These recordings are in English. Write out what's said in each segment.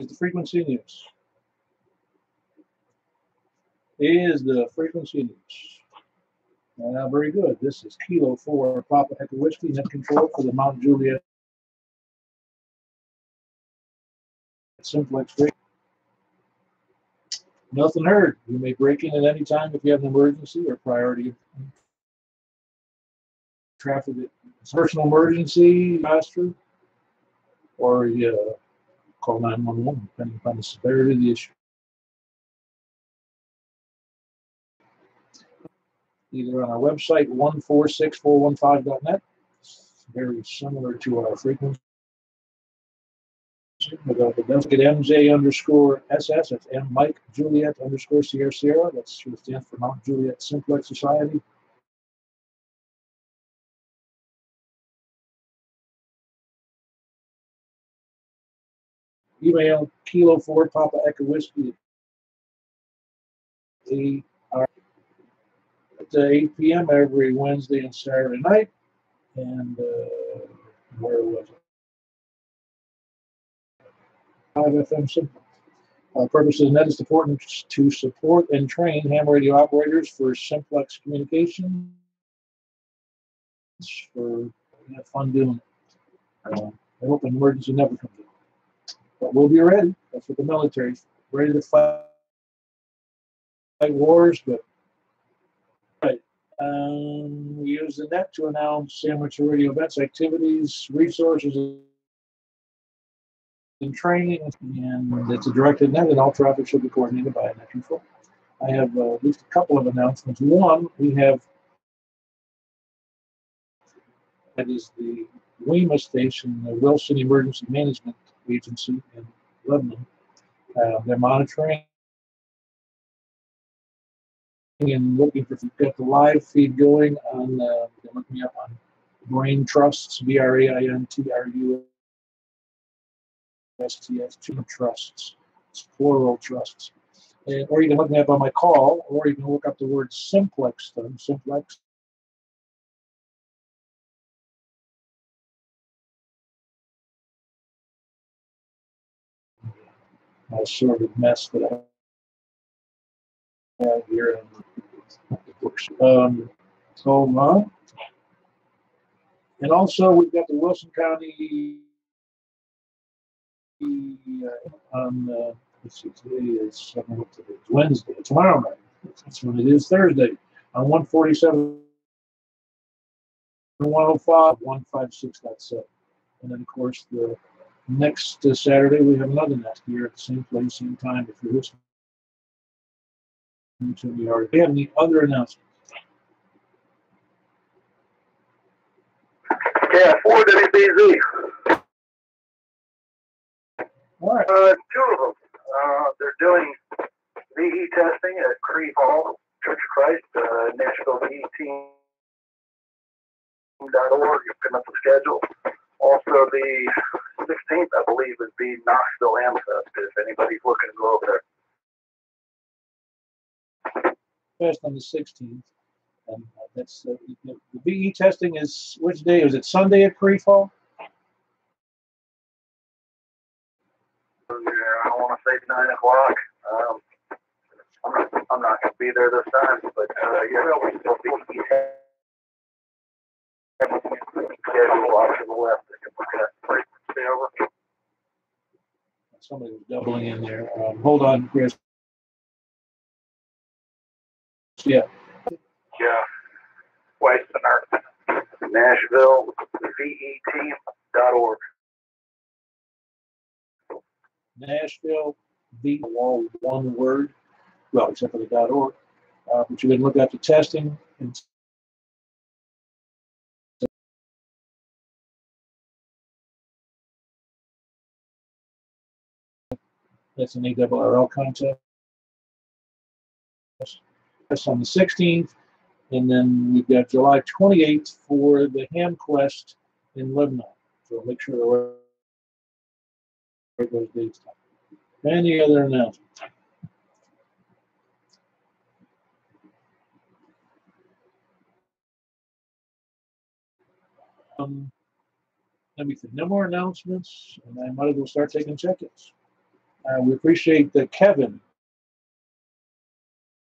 the frequency news. Is the frequency news. Very good. This is Kilo 4 Papa Echo Whiskey, net control for the Mount Juliet Simplex Radio. Nothing heard. You may break in at any time if you have an emergency or priority traffic. It's a personal emergency, master, or you call 911, depending upon the severity of the issue. Either on our website, 146.415.net. It's very similar to our frequency. Don't forget MJ_SS. That's M Mike Juliet _ Sierra. That's what stands for Mount Juliet Simplex Society. Email Kilo 4 Papa Echo Whiskey at 8 p.m. every Wednesday and Saturday night. And where was it? 5 FM Simple. Purpose of the net is to support and train ham radio operators for simplex communications. For have fun doing it. I hope an emergency never comes up. But we'll be ready. That's what the military's ready to fight wars. But right. We use the net to announce amateur radio events, activities, resources, and training. And it's a directed net, and all traffic should be coordinated by a net control. I have at least a couple of announcements. One, we have that is the WEMA station, the Wilson Emergency Management Agency in Lebanon. They're monitoring and looking for. We've got the live feed going on. They're looking up on Brain Trusts, BRAINTRUSTS, trusts. It's plural trusts. Or you can look me up on my call, or you can look up the word Simplexton, Simplex. My sort of mess that I have here. Hold on. And also, we've got the Wilson County let's see, today is Wednesday. Tomorrow night. That's when it is, Thursday. On 147, 105, 156.7. And then, of course, the next Saturday, we have another nest here at the same place, same time. If you're listening to me already. Do you have any other announcements? Yeah, 4WBZ. All right. 2 of them. They're doing VE testing at Creve Hall, Church of Christ, Nashville VE team.org. You can up the schedule. Also, the 16th, I believe, is the Knoxville Amfest, if anybody's looking to go over there. Fest on the 16th. And that's the VE testing is which day? Is it Sunday at Creve Hall? Yeah, I don't want to say 9 o'clock. I'm not going to be there this time, but yeah, we'll be schedule off to the left. They can look at stay over. Somebody was doubling in there. Hold on, Chris. Yeah. Yeah. Weissener. Nashville VEteam.org. Nashville, all one word. Well, except for the .org. But you can look at the testing. And that's an ARRL contest. That's on the 16th. And then we've got July 28th for the Ham Quest in Lebanon. So make sure to write those dates down. Any other announcements? Let me think. No more announcements, and I might as well start taking check-ins. We appreciate that Kevin,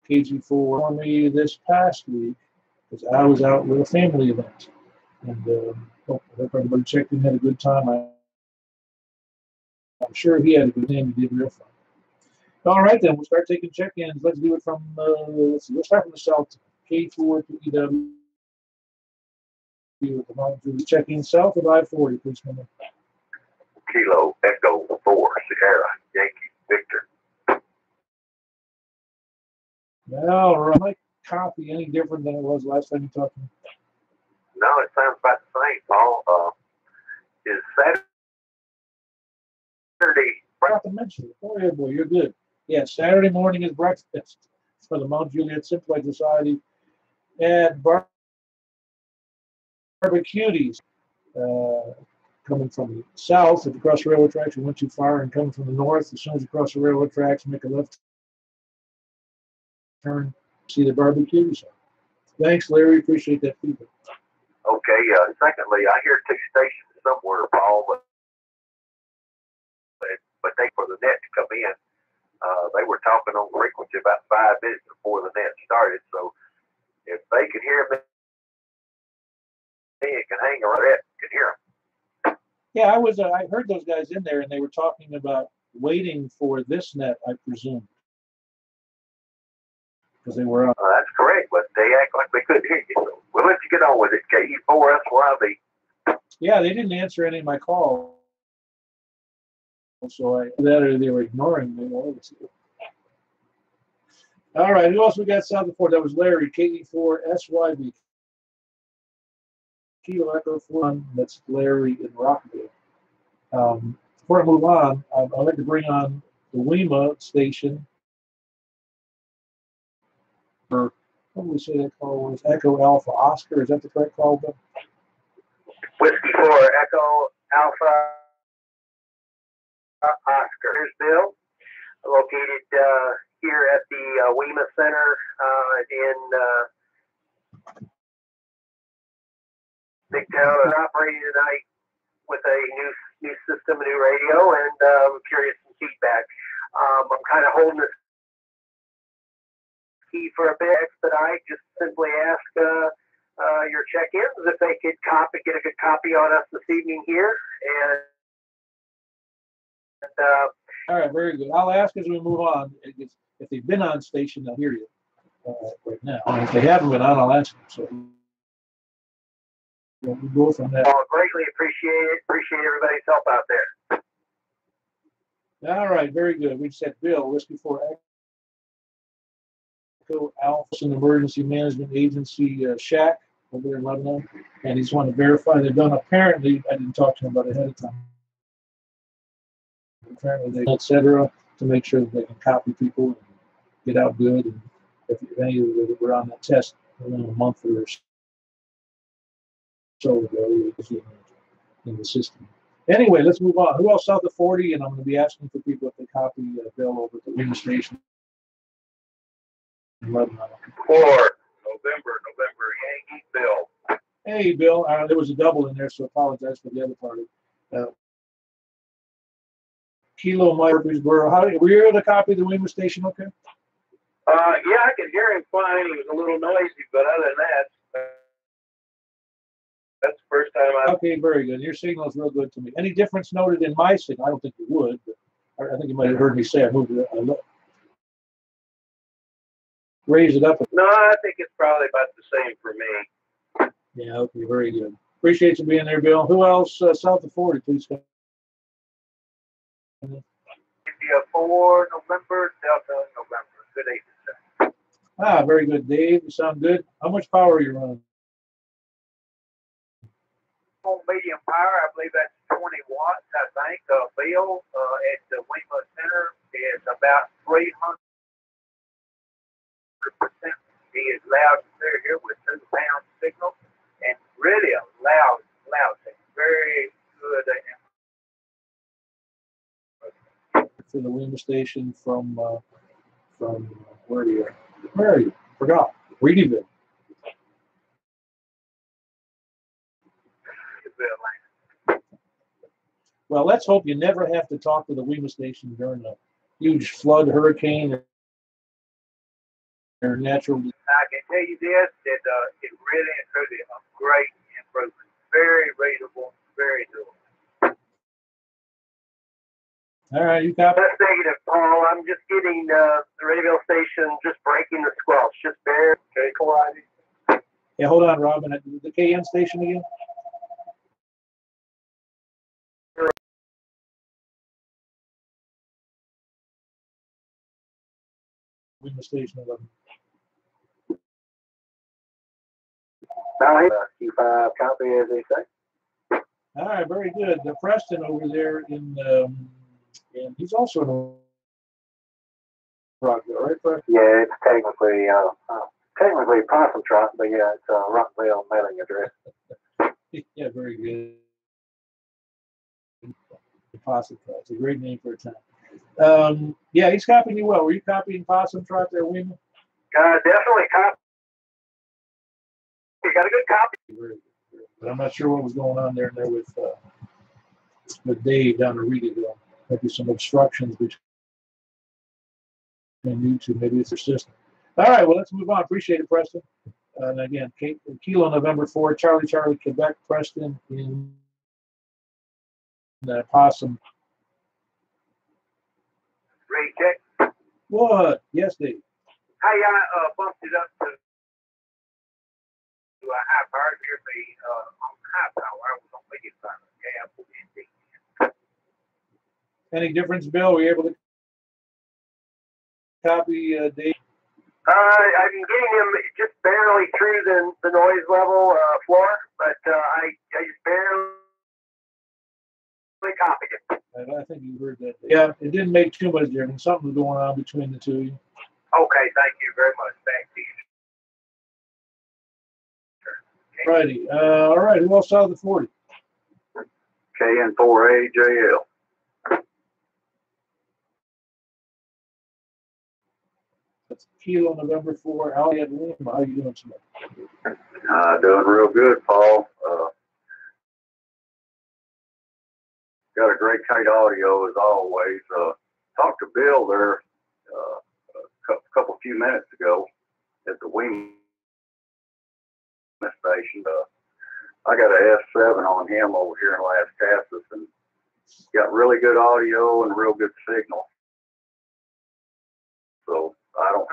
KG4, for me this past week because I was out with a family event. And hope everybody checked in, had a good time. I'm sure he had a good time. He did real fun. All right, then we'll start taking check-ins. Let's do it from. Let's see. We'll start from the south. K4 to EW with the Mountain check-in south of I-40, please come in. Kilo Echo 4 Sierra Yankee Victor. All right. My copy any different than it was last time you talked to me? No, it sounds about the same, Paul. Is Saturday? I forgot to mention it. Oh, yeah, boy, you're good. Yeah, Saturday morning is breakfast for the Mount Juliet Simplex Society at Barbecuties. Coming from the south at the cross railroad tracks, we went too far, and coming from the north, as soon as you cross the railroad tracks, make a left turn, see the barbecues. Thanks, Larry. Appreciate that feedback. Okay. Secondly, I hear two stations somewhere, Paul, but they for the net to come in. They were talking on frequency about 5 minutes before the net started. So if they can hear me, it can hang around it, can hear them. Yeah, I heard those guys in there, and they were talking about waiting for this net, I presume, because they were on. That's correct, but they act like they couldn't hear you. So we'll let you get on with it. KE4SYV. Yeah, they didn't answer any of my calls, so I that or they were ignoring me. All right, who else we got south of 4? That was Larry, KE4SYV. Kilo Echo 4. That's Larry in Rockville. Before I move on, I'd like to bring on the WEMA station. Or what do we say that call was? Echo Alpha Oscar. Is that the correct call, Bill? Whiskey 4 Echo Alpha Oscar. Here's Bill, located here at the WEMA Center in Big Town, and operating tonight with a new system, a new radio, and I'm curious some feedback. I'm kind of holding this key for a bit expedite. Just simply ask your check-ins if they could get a good copy on us this evening here, and all right, very good. I'll ask as we move on. If they've been on station, they'll hear you right now. And if they haven't been on, I'll ask them. So we'll go from there. Greatly appreciate it. Appreciate everybody's help out there. All right, very good. We said Bill, Whiskey 4 Echo Alpha, an emergency management agency, Shack, over there in Lebanon. And he just wanted to verify they've done. Apparently, I didn't talk to him about it ahead of time. Apparently, they, etc., to make sure that they can copy people and get out good. And if any of them were on that test a month or so ago, in the system. Anyway, let's move on. Who else south of 40? And I'm going to be asking for people if they copy Bill over at the WEMA station. For November, Yankee Bill. Hey, Bill. There was a double in there, so apologize for the other party. Kilo Mike Murfreesboro. Were you able to copy the WEMA station okay? Yeah, I could hear him fine. He was a little noisy, but other than that, that's the first time I've... Okay, very good. Your signal is real good to me. Any difference noted in my signal? I don't think you would, but I think you might have heard me say I moved it. Raise it up. No, I think it's probably about the same for me. Yeah, okay, very good. Appreciate you being there, Bill. Who else south of 40, please come. India 4, November, Delta, November. Good evening, sir. Very good, Dave. You sound good. How much power are you running? Medium power, I believe that's 20 watts, I think. Bill at the WEMA Center is about 300%. He is loud and clear here with 2 pound signal, and really a loud thing. Very good. For the WEMA station from where are you? Where are you? Forgot. Reedyville. Well, let's hope you never have to talk to the WEMA station during a huge flood, hurricane, or natural. I can tell you this, that it really and truly a great improvement. Very readable, very doable. All right, you copy? That's negative, Paul. I'm just getting the radio station just breaking the squelch. Just bare. Okay, cool ID. Yeah, hold on, Robin. The KN station again? WEMA station 11. Q5 copy, as they say. All right, very good. The Preston over there in he's also in Rockville, right, Preston? Yeah, it's technically Possum Trot, but yeah, it's a Rockville mailing address. Yeah, very good. Possum Trot. It's a great name for a town. Yeah, he's copying you well. Were you copying Possum Trot there, Weeman? Definitely copy. You got a good copy. Very good. But I'm not sure what was going on there with Dave down in Reedville. Maybe some obstructions between you two. Maybe it's their system. All right, well, let's move on. Appreciate it, Preston. And again, Kilo November 4, Charlie, Quebec, Preston in Possum. Ready, check. What? Yes, Dave. Hey, I bumped it up to a high power here. On high power, I was on medium power. Any difference, Bill? Were you able to copy Dave? I'm getting him just barely through the noise level floor, but I just barely copied it. I think you heard that. Yeah, it didn't make too much difference. Something was going on between the two of you. Okay, thank you very much. Thank you. Righty. All right, who else saw the 40? KN4AJL. That's Kilo November 4, Ali at Lima. How you doing tonight? Doing real good, Paul. Got a great audio as always. Talked to Bill there a few minutes ago at the wing station. I got a S7 on him over here in Las Casas, and got really good audio and real good signal. So I don't.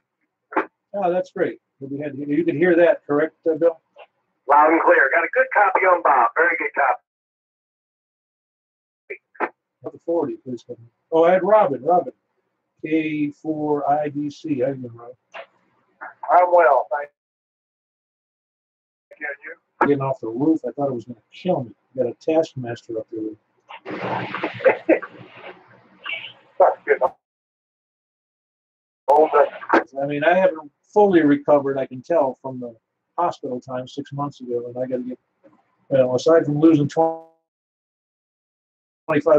Oh, that's great. You could hear that, correct, Bill? Loud and clear. Got a good copy on Bob. Very good copy. The 40, please. Oh, I had Robin. K4IDC. How you doing, Robin? I'm well, thank you. You? Getting off the roof, I thought it was going to kill me. Got a taskmaster up there. That's good. I mean, I haven't fully recovered, I can tell, from the hospital time 6 months ago, and I got to get, aside from losing 25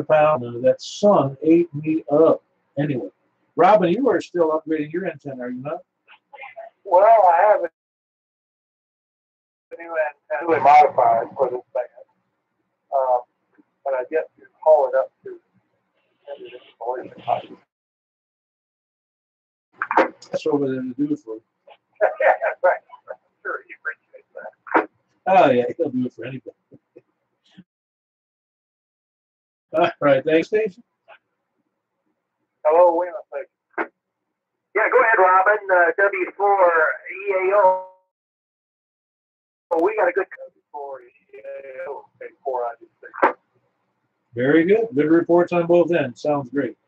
pounds, that sun ate me up. Anyway, Robin, you are still upgrading your antenna, are you not? Well, I have a new antenna modified for this band, but I get to haul it up to the installation height. That's over there to do it for you. Right. Sure, you appreciate that. Oh, yeah, he'll do it for anybody. All right, thanks, Station. Hello, Wayman Station. Yeah, go ahead, Robin. W4EAO. Oh, we got a good W4EAO. K4IDC. Very good. Good reports on both ends. Sounds great.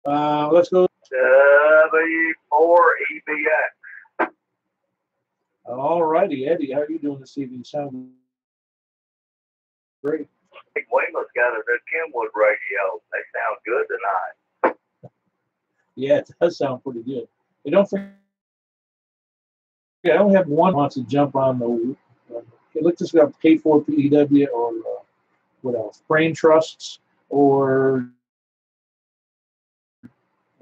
Let's go. W4EBX. All righty, Eddie, how are you doing this evening? Sound great. Wayman's got a good Kenwood radio. They sound good tonight. Yeah, it does sound pretty good. They don't forget, I only have one wants to jump on the. Let's just go K4PEW or what else? Brain Trusts or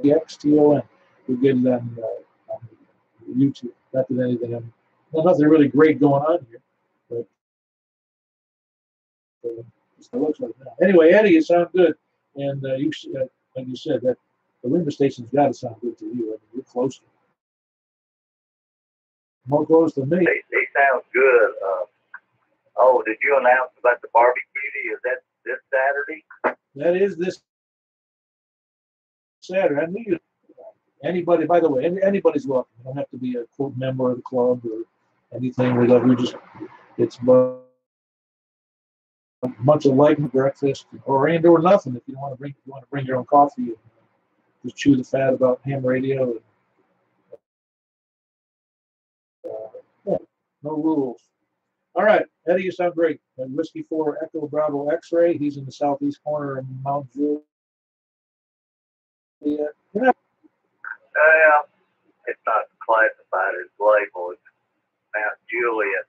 the XTON. We get it on YouTube. Not that anything, nothing really great going on here, but It looks like that. Anyway, Eddie, you sound good, and like you said, that the Lima station's got to sound good to you. I mean, you're close. More close to me. They sound good. Oh, did you announce about the barbecue? Is that this Saturday? That is this Saturday. I knew you. Anybody, by the way, anybody's welcome. You don't have to be a quote member of the club or anything. We just, it's a bunch of light breakfast or nothing. If you want to bring your own coffee and just chew the fat about ham radio. And, yeah, no rules. All right, Eddie, you sound great. And Whiskey 4 Echo Bravo X-Ray. He's in the southeast corner of Mount Juliet. It's not classified as label. It's Mount Juliet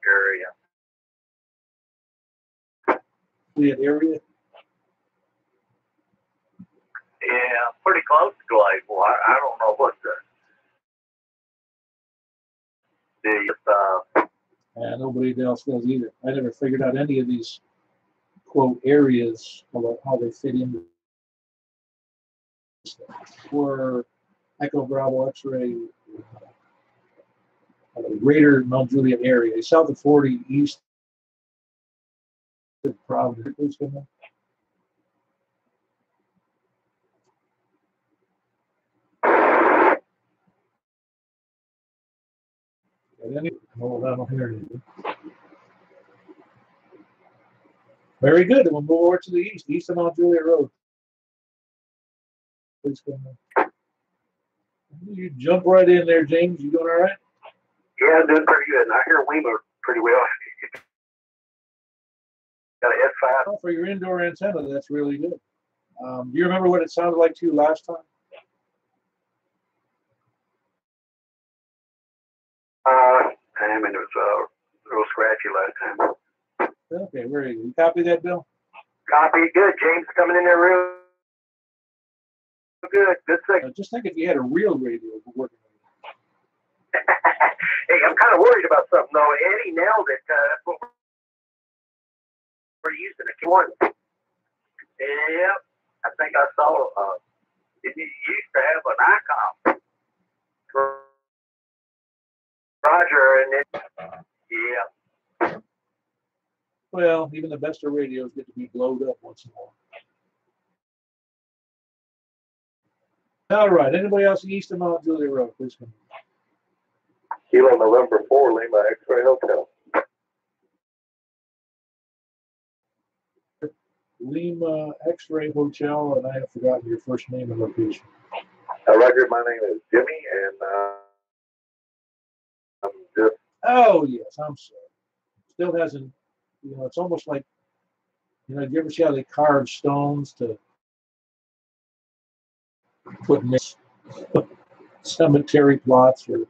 area. Juliet area? Yeah, pretty close to Glazeville. I don't know what nobody else does either. I never figured out any of these quote areas about how they fit into for Echo Bravo X-Ray greater Mount Juliet area, south of 40, east of Providence. No, I don't hear anything. Very good. We'll move over to the east of Mount Juliet Road. Please come in. You jump right in there, James. You doing all right? Yeah, I'm doing pretty good. And I hear Weaver pretty well. Got an S5. Well, for your indoor antenna, that's really good. Do you remember what it sounded like to you last time? It was a little scratchy last time. Okay, very good. You copy that, Bill? Copy. Good. James coming in there real good. Good thing. Just think if you had a real radio working. Hey, I'm kind of worried about something, though. Eddie nailed it. That's what we're using. One. Yep. I think I saw it used to have an icon. Roger, and then, yeah. Well, even the best of radios get to be blowed up once in a while. All right. Anybody else east of Mount Juliet Road? Please come. Kilo November 4, Lima X-Ray Hotel. Lima X-Ray Hotel, and I have forgotten your first name and location. Roger, my name is Jimmy, and I'm just... Oh, yes, I'm sorry. Still hasn't, it's almost like, do you ever see how they carve stones to put cemetery plots or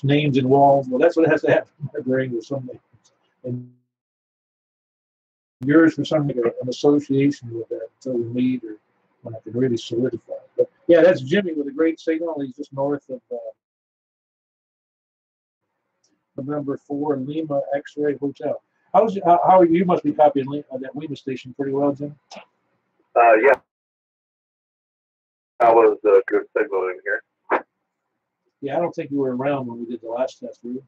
names in walls? Well, that's what it has to happen in my brain with something. And yours, for some reason, an association with that until we meet or when I can really solidify it. But yeah, that's Jimmy with a great signal. He's just north of November 4 Lima X-Ray Hotel. How are you? You must be copying that Lima station pretty well, Jim. Yeah. I was good signal in here. Yeah, I don't think you were around when we did the last test, were you?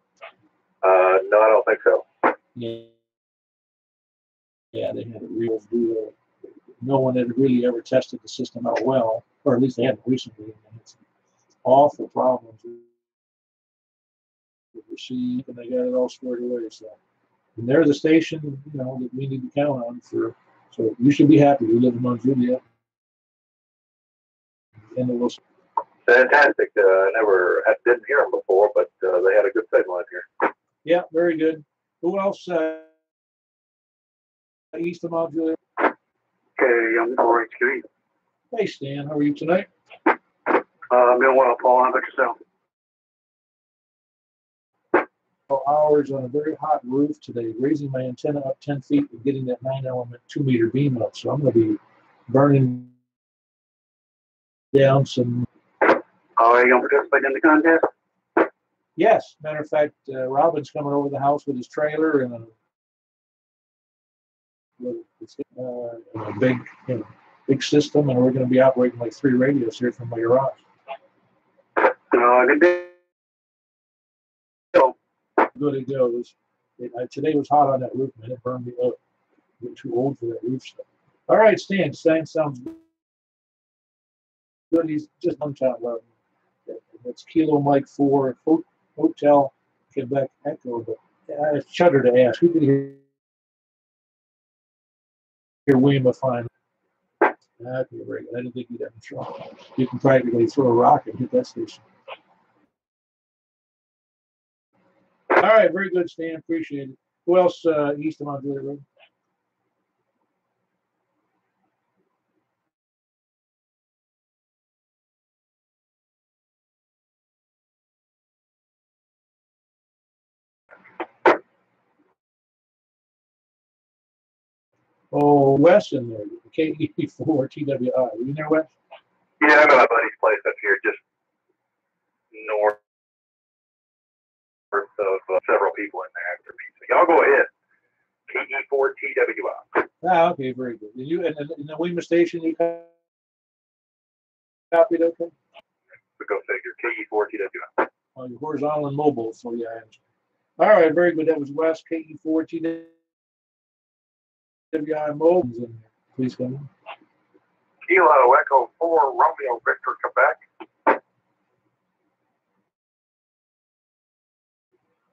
No, I don't think so. Yeah, they had a real deal. No one had really ever tested the system out well, or at least they hadn't recently. And it's awful problems with the receive, and they got it all squared away. So, and they're the station, that we need to count on for. So you should be happy. You live in Mount Juliet. And it was fantastic. I didn't hear them before, but they had a good signal in here. Yeah, very good. Who else? East of Mount Juliet. Okay, I'm Orange Street. Hey, Stan, how are you tonight? I'm doing well, Paul. How about yourself? Hours on a very hot roof today, raising my antenna up 10 feet and getting that 9-element 2-meter beam up. So I'm going to be burning down some. Are you going to participate in the contest? Yes. Matter of fact, Robin's coming over the house with his trailer and It's a big, big system, and we're going to be operating like 3 radios here from my garage. Good it goes. Today was hot on that roof, man. It burned me up. I'm too old for that roof stuff. All right, Stan. Stan sounds good. He's just hometown level. That's Kilo Mike 4 Hotel Quebec Echo. But I shudder to ask, who could hear William Fine? That'd be very good. I didn't think he'd have trouble. You can practically throw a rock and hit that station. All right, very good, Stan. Appreciate it. Who else east of Mount Juliet Road? Oh, Wes in there. KE4 TWI. You know Wes? Yeah, I know my buddy's place up here, just north of several people in there after me. So y'all go ahead. KE4 TWI. Ah, okay, very good. And you and the Weymouth station you copied, okay? So go figure. KE4 TWI. Oh, you're horizontal and mobile, so yeah, I understand. All right, very good. That was Wes, KE4 TWI mobile. Please come in. Kilo Echo 4 Romeo Victor Quebec.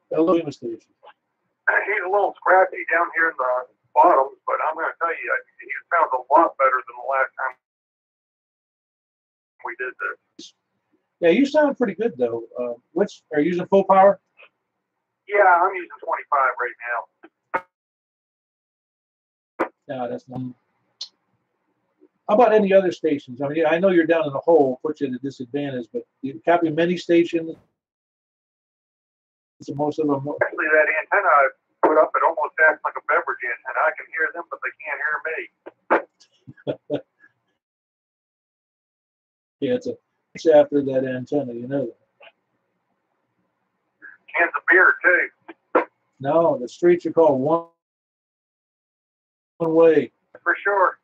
Hello, Weymouth station. He's a little scratchy down here in the bottom, but I'm going to tell you, he sounds a lot better than the last time we did this. Yeah, you sound pretty good though. Which are you using full power? Yeah, I'm using 25 right now. No, that's not. How about any other stations? I mean, I know you're down in the hole, puts you at a disadvantage, but you copy many stations. So most of them. Actually, that antenna I put up, it almost acts like a beverage antenna. I can hear them, but they can't hear me. Yeah, it's after that antenna, you know that. Cans of beer too. No, the streets are called one way. For sure.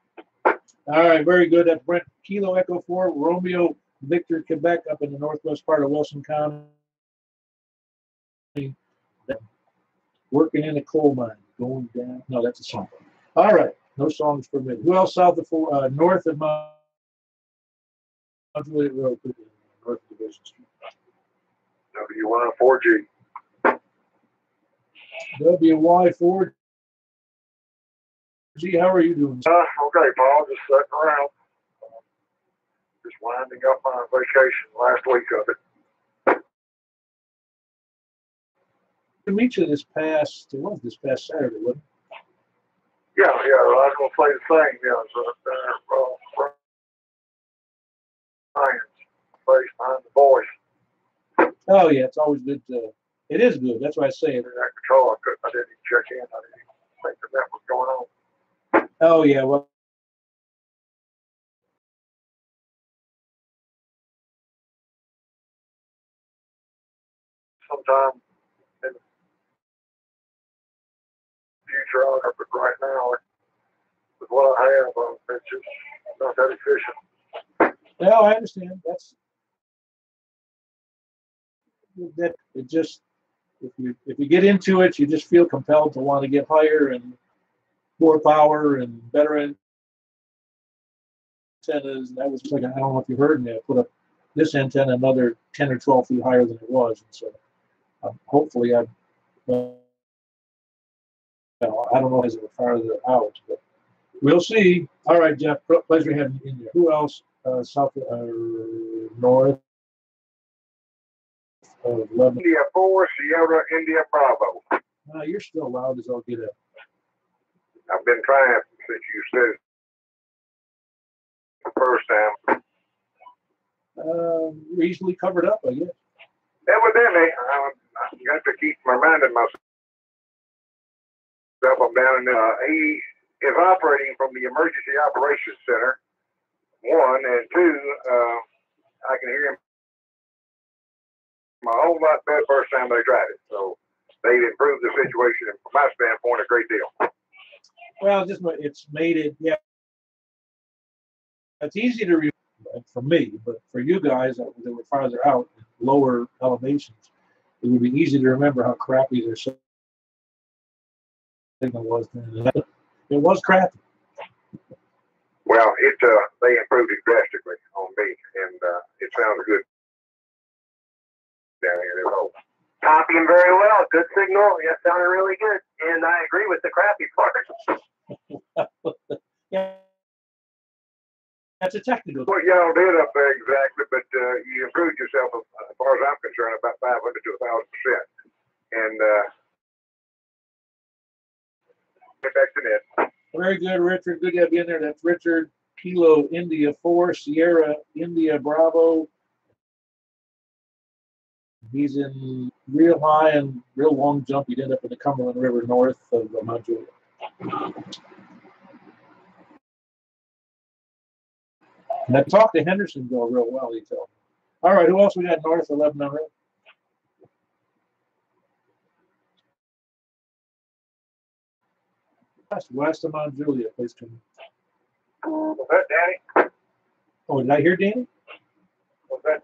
All right, very good. That's Brent Kilo Echo 4 Romeo Victor Quebec up in the northwest part of Wilson County. Working in a coal mine, going down. No, that's a song. All right, no songs permitted. Who else south of north of Mount Juliet Road? North of Division Street. W104G. WY4G. How are you doing? Okay, Paul, just sitting around. Just winding up my vacation last week of it. To meet you this past Saturday, wasn't it? Yeah, I was going to say the same. Yeah, so face behind the voice. Oh yeah, it's always good. It is good. That's why I say it. That control, I didn't even check in. I didn't even think that was going on. Oh yeah, well. Sometime in the future, I'll have, but right now, with what I have, it's just not that efficient. No, I understand. That's that. It just if you get into it, you just feel compelled to want to get higher and more power and better antennas. And that was like, I don't know if you heard me. I put up this antenna another 10 or 12 feet higher than it was, and so hopefully I don't know as it farther out, but we'll see. All right, Jeff. Pleasure having you in there. Who else? South north of Lebanon. India 4, Sierra, India Bravo. You're still loud as I'll get up. I've been trying since you said it the first time. Easily covered up, I guess. Evidently, I got to keep reminding myself I'm down in he is operating from the Emergency Operations Center, 1, and 2, I can hear him a whole lot better first time they tried it. So they've improved the situation, and from my standpoint, a great deal. Well, just it's made it. Yeah, it's easy to read for me, but for you guys that were farther out, lower elevations, it would be easy to remember how crappy their signal was. It was crappy. Well, they improved it drastically on me, and it sounds good down here. Copying very well. Good signal. Yeah, sounding really good. And I agree with the crappy part. Yeah, that's a technical. What y'all did up there exactly, but you improved yourself, as far as I'm concerned, about 500 to 1,000%. And get back to that. Very good, Richard. Good to have you in there. That's Richard, Kilo India 4, Sierra India Bravo. He's in real high and real long jump. He'd end up in the Cumberland River north of Mount Juliet. And I talked to Hendersonville real well, he told me. All right, who else we got north of Lebanon River? West of Mount Juliet, please come. Was that Danny? Oh, did I hear Danny? Was that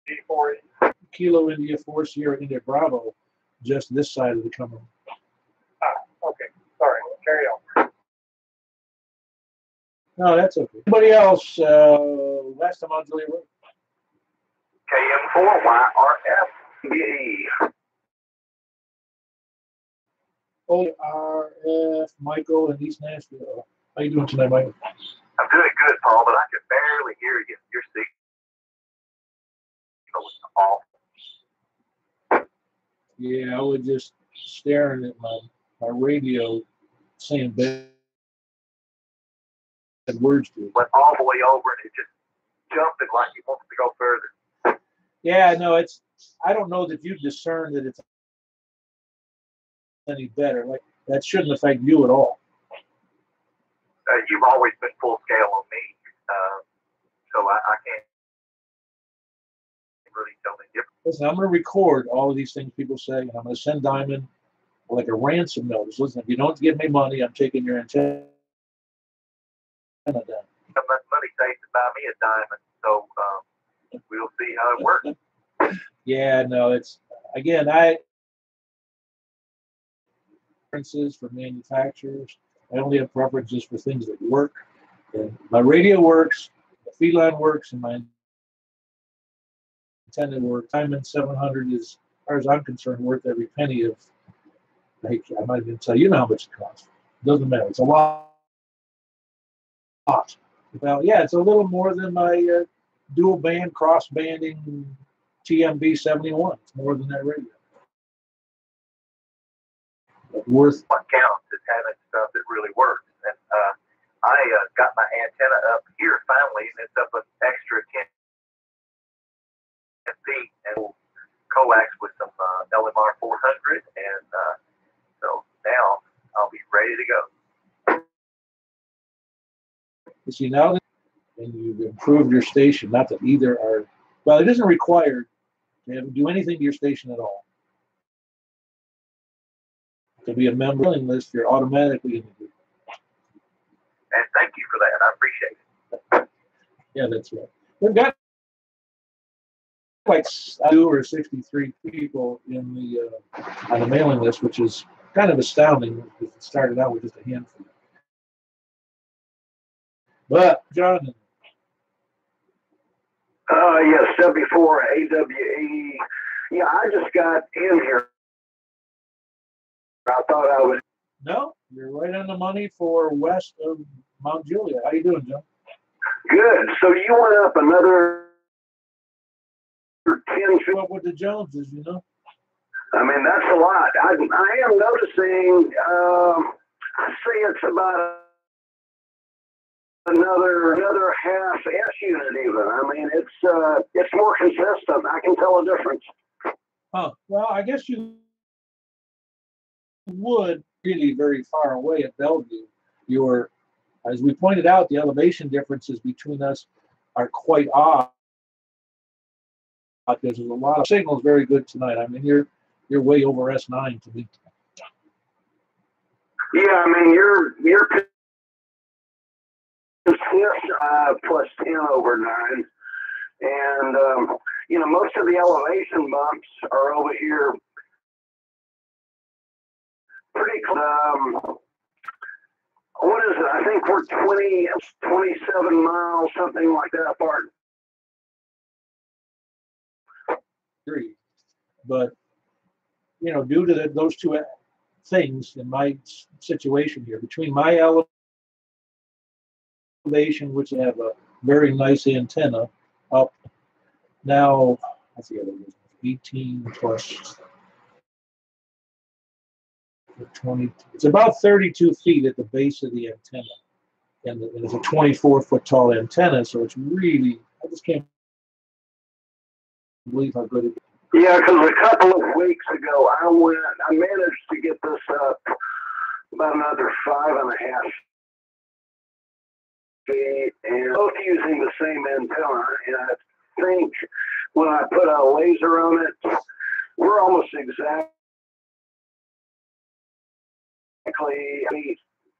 WD4? Kilo India 4, Sierra India Bravo, just this side of the Cumberland. Okay. Sorry. Carry on. No, that's okay. Anybody else west of Mount Juliet Road? KM4YRF. ORF, Michael in East Nashville. How you doing tonight, Michael? I'm doing good, Paul, but I can barely hear you. Your signal is awful. Yeah, I was just staring at my radio saying bad words to it. Went all the way over and it just jumping like it wants to go further. Yeah, no, I don't know that you discern that it's any better. Like that shouldn't affect you at all. You've always been full scale on me, so I can't really tell the difference. Listen, I'm going to record all of these things people say, and I'm going to send Diamond like a ransom notice. Listen, if you don't give me money, I'm taking your antenna down. Some money safe to buy me a Diamond, so we'll see how it works. Yeah, no, it's again, preferences for manufacturers. I only have preferences for things that work. And my radio works, the feedline works, and my antenna works. Diamond 700 is, as far as I'm concerned, worth every penny of. I might even tell you how much it costs. It doesn't matter. It's a lot. Well, yeah, it's a little more than my dual band cross banding TMB 71. It's more than that radio. But worth. What counts is having stuff that really works. And I got my antenna up here finally, and it's up an extra 10 feet, and we'll coax with some LMR 400, and so now I'll be ready to go. You see, now that you've improved your station, not that either are, well, it isn't required to do anything to your station at all. To be a member mailing list, you're automatically in the group. And thank you for that. I appreciate it. Yeah, that's right. We've got like 2 or 63 people in the on the mailing list, which is kind of astounding because it started out with just a handful. But John. Yes, 74 AWE. Yeah, I just got in here. I thought I was. No, you're right on the money for west of Mount Juliet. How you doing, John? Good. So you went up another 10 feet. Up with the Joneses, you know. I mean, that's a lot. I am noticing. I see it's about another half S unit even. I mean, it's more consistent. I can tell a difference. Huh. Well, I guess you would really very far away at Bellevue. As we pointed out, the elevation differences between us are quite odd. There's a lot of signals very good tonight. I mean, you're way over S9 to me. Yeah, I mean, you're plus 10 over 9. And, you know, most of the elevation bumps are over here pretty close. What is it? I think we're 27 miles, something like that apart. But, you know, due to those two things in my situation here, between my elevation, which I have a very nice antenna up now, I forget what it is, 18 plus 20, it's about 32 feet at the base of the antenna. And it's a 24-foot tall antenna, so it's really, I just can't believe how good it is. Yeah, because a couple of weeks ago, I managed to get this up about another 5.5 feet, and both using the same antenna. And I think when I put a laser on it, we're almost exactly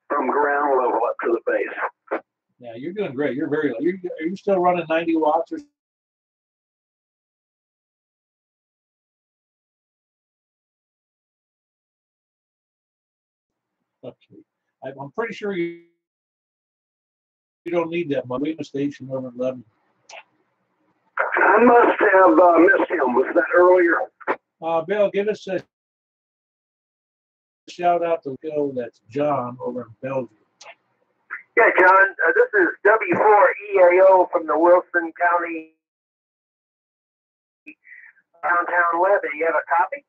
from ground level up to the base. Yeah, you're doing great. You're very low. Are you still running 90 watts or? Okay. I'm pretty sure you don't need that much. We have a station over 11. I must have missed him. Was that earlier? Bill, give us a shout out to Bill. That's John over in Bellevue. Yeah, John, this is W4EAO from the Wilson County downtown web. Do you have a copy?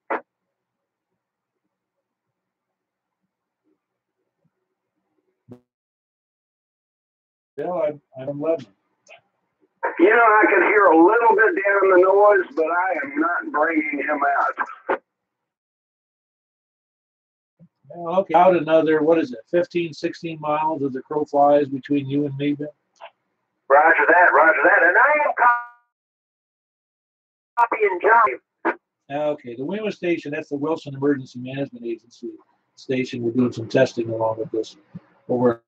Bill, I'm 11. You know, I can hear a little bit down the noise, but I am not bringing him out. Well, okay. Out another, what is it, 15, 16 miles as the crow flies between you and me, Bill? Roger that, Roger that. And I am copying John. Okay, the WEMA station, that's the Wilson Emergency Management Agency station. We're doing some testing along with this over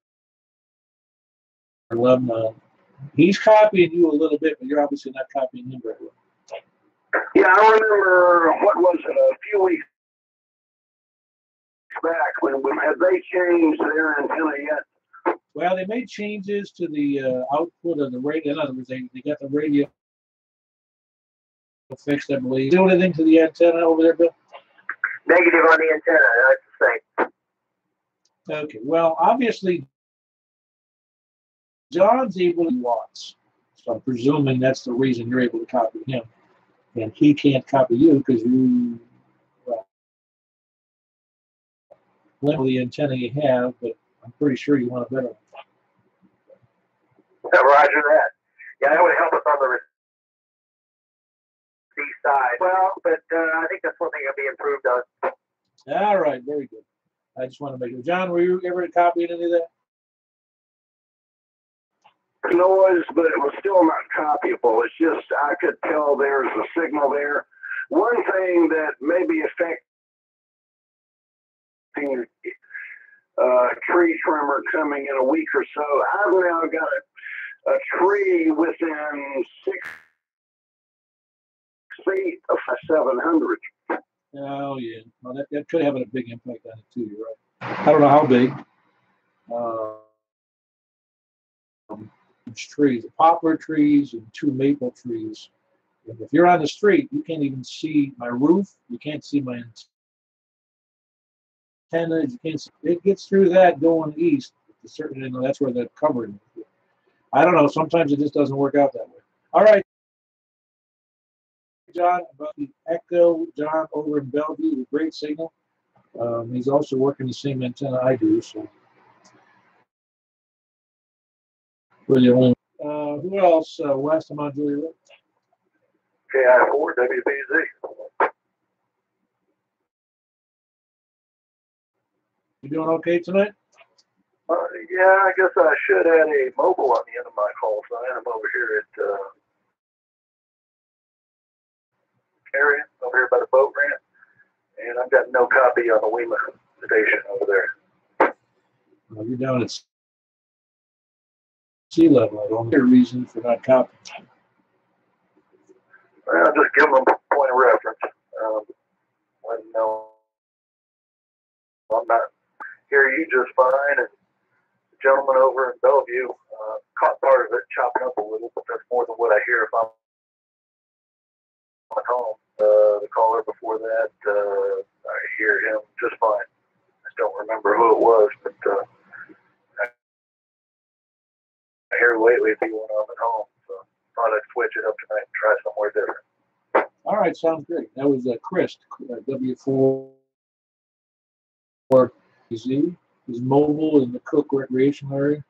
in Lebanon. He's copying you a little bit, but you're obviously not copying him very well. Yeah, I remember, what was it, a few weeks back when have they changed their antenna yet? Well, they made changes to the output of the radio. In other words, they got the radio fixed, I believe. Do anything to the antenna over there, Bill? Negative on the antenna, that's the same. Okay, well, obviously, John's able to watts. So I'm presuming that's the reason you're able to copy him. And he can't copy you because you limit the antenna you have, but I'm pretty sure you want a better one. Roger that. Yeah, that would help us on the receive side. Well, but I think that's one thing that'll be improved on. All right, very good. I just want to make sure. John, were you ever copying any of that? Noise, but it was still not copyable. It's just I could tell there's a signal there. One thing that may be affecting tree trimmer coming in a week or so, I've now got a tree within 6 feet of 700. Oh, yeah. Well, that could have a big impact on it, too. You're right. I don't know how big. Trees, poplar trees and 2 maple trees. And if you're on the street, you can't even see my roof. You can't see my antennas. You can't see. It gets through that going east. Certainly, that's where the covering is. I don't know. Sometimes it just doesn't work out that way. All right, John, about the Echo, John over in Bellevue, the great signal. He's also working the same antenna I do. So, really only. Who else? West, I'm on Juliet. KI4 WBZ. You doing okay tonight? Yeah, I guess I should add a mobile on the end of my call sign. I'm over here at area, over here by the boat ramp, and I've got no copy on the WEMA station over there. You're down at sea level. I don't hear a reason for not copying. Well, just give them a point of reference. Let them know I'm not hear you just fine. And the gentleman over in Bellevue caught part of it, chopping up a little, but that's more than what I hear if I'm at home. The caller before that, I hear him just fine. I don't remember who it was, but I hear lately people when I'm at home. So thought I'd switch it up tonight and try somewhere different. All right, sounds great. That was Chris, W4Z. He's mobile in the Cook Recreation area.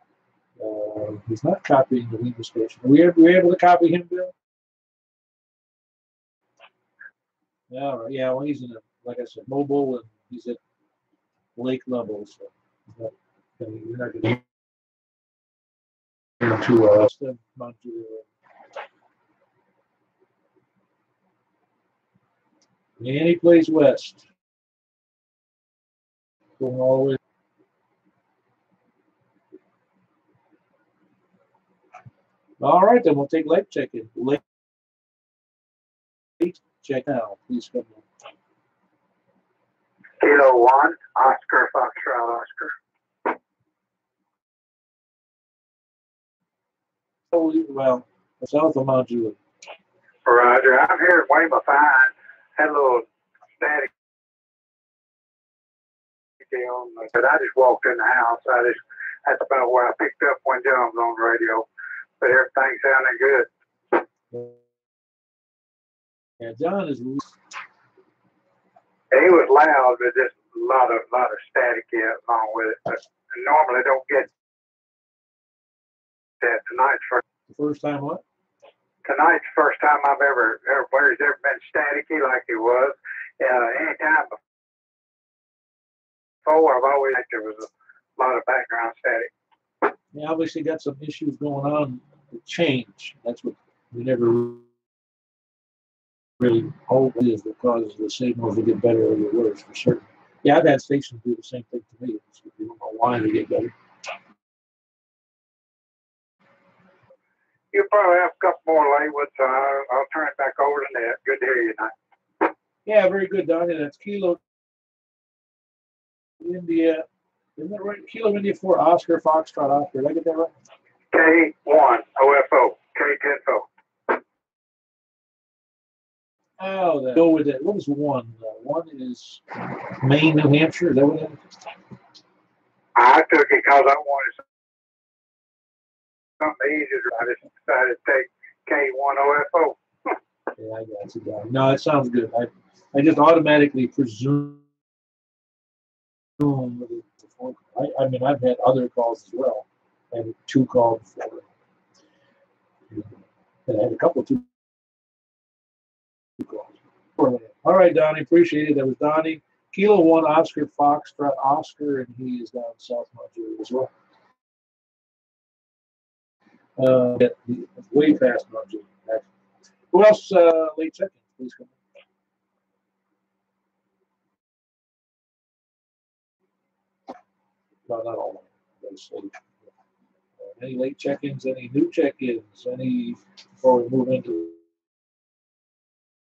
He's not copying the Lima station. Were we able to copy him, Bill? Yeah, all right. Yeah, well, he's in like I said, mobile, and he's at lake level, so you're not going to hear too Mount Juliet. Any place west, going all the way. All right, then we'll take lake check-in. Lake check now. Please come in. Kilo 1, Oscar, Foxtrot, Oscar. Oh, well, south of Mount Juliet. Roger, I'm here at Weymouth Fine. Had a little static on, but I just walked in the house. That's about where I picked up when John was on the radio. But everything sounded good. Yeah, John is. He was loud, but just a lot of static along with it. But I normally don't get that. The first time what? Tonight's the first time I've ever where he's ever been staticky like he was. Anytime before, I've always thought there was a lot of background static. Yeah, obviously got some issues going on with change. That's what we never really hope is that causes the signals to get better or get worse for certain. Yeah, I've had stations do the same thing to me. We don't know why they get better. You'll probably have a couple more late ones. I'll turn it back over to Ned. Good to hear you tonight. Yeah, very good, Donnie. That's Kilo India. Isn't that right? Kilo India 4 Oscar Foxtrot Oscar. Did I get that right? K1 OFO. K10O. Oh, that. Go with it. What was one? One is Maine, New Hampshire. Is that what it is? I took it because I wanted something easier. I just decided to take K1 OFO. Yeah, I got you, Donnie. No, it sounds good. I just automatically presume. I mean, I've had other calls as well. I had 2 calls before. And I had a couple of 2 calls. All right, Donnie, appreciate it. That was Donnie. Kilo 1 Oscar Foxtrot Oscar, and he is down South Mount Juliet as well. Way past Mount Juliet. Who else late check-in? Please come. No, not all of them. Any late check-ins? Any new check-ins? Any before we move into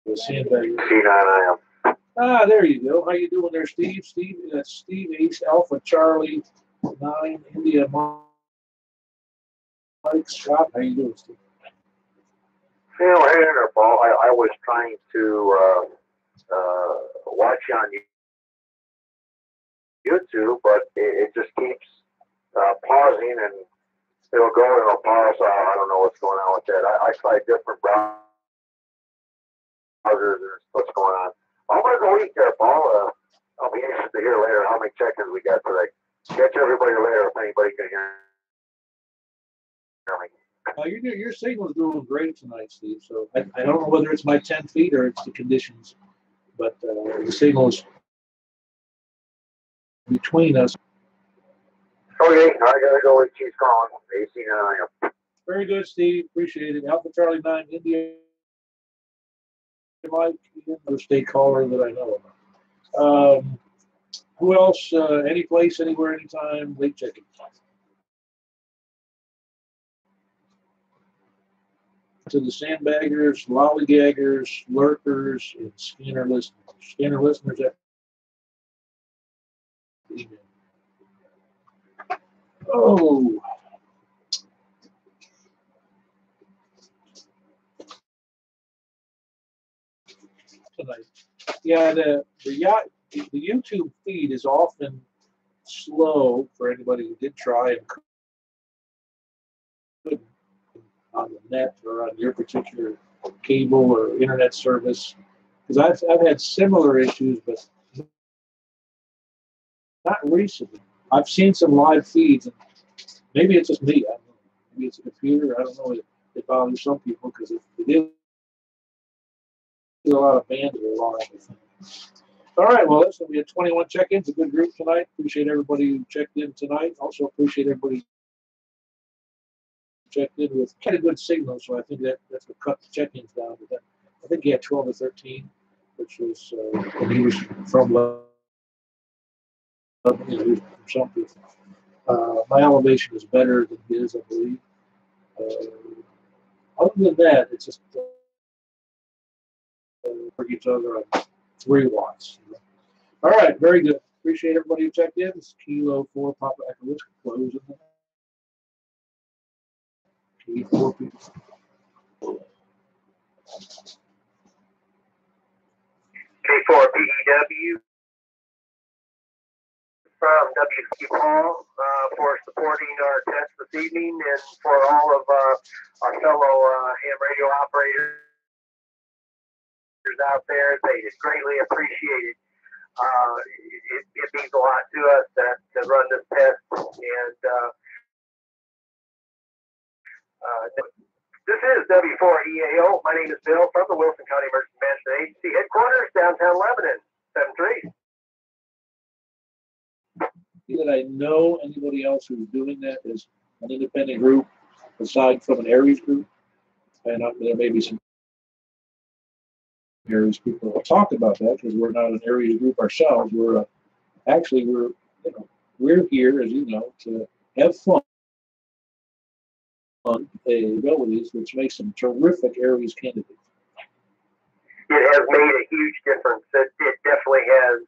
the sandbag? C9IM. Ah, there you go. How you doing there, Steve? Steve, that's Steve Ace Alpha Charlie 9 India Mike Scott. How you doing, Steve? Hey there, Paul. I was trying to watch you on YouTube, but it just keeps pausing, and it'll go and it'll pause. I don't know what's going on with that. I tried different browsers and what's going on. I'm going to go eat there, Paul. I'll be interested to hear later how many check-ins we got today. Catch everybody later if anybody can hear me. Your signal's doing great tonight, Steve. So I don't know whether it's my 10 feet or it's the conditions, but the signal is between us. Okay, I gotta go with Chief calling. AC9IM. Very good, Steve. Appreciate it. Alpha Charlie 9 India Mike, the state caller that I know of. Who else? Any place, anywhere, anytime, late check-in. To the sandbaggers, lollygaggers, lurkers, and scanner listeners. Scanner listeners at email. Oh. Tonight. Yeah, the YouTube feed is often slow for anybody who did try and couldn't on the net or on your particular cable or internet service. Because I've had similar issues, but not recently. I've seen some live feeds, and maybe it's just me. I don't know. Maybe it's a computer. I don't know. It bothers some people because it is a lot of bands that are live, I think. All right, well, listen, we had 21 check-ins, a good group tonight. Appreciate everybody who checked in tonight. Also appreciate everybody who checked in with kind of good signal, so I think that's what cut the check-ins down. But then, I think he had 12 or 13, which was, and he was from from some people. My elevation is better than his, I believe. Other than that, it's just for each other on 3 watts. All right, very good. Appreciate everybody who checked in. This is Kilo 4 Papa Echo Whiskey closing. Kilo 4 people. K4PEW from WC Paul for supporting our test this evening, and for all of our fellow ham radio operators out there. They greatly appreciate it. It means a lot to us to run this test, and this is W4EAO. My name is Bill from the Wilson County Emergency Management Agency headquarters, downtown Lebanon, 7-3. That I know anybody else who's doing that is an independent group aside from an Aries group, and there may be some Aries people will talk about that because we're not an Aries group ourselves. We're here, as you know, to have fun abilities, which makes them terrific Aries candidates. It has made a huge difference. It definitely has.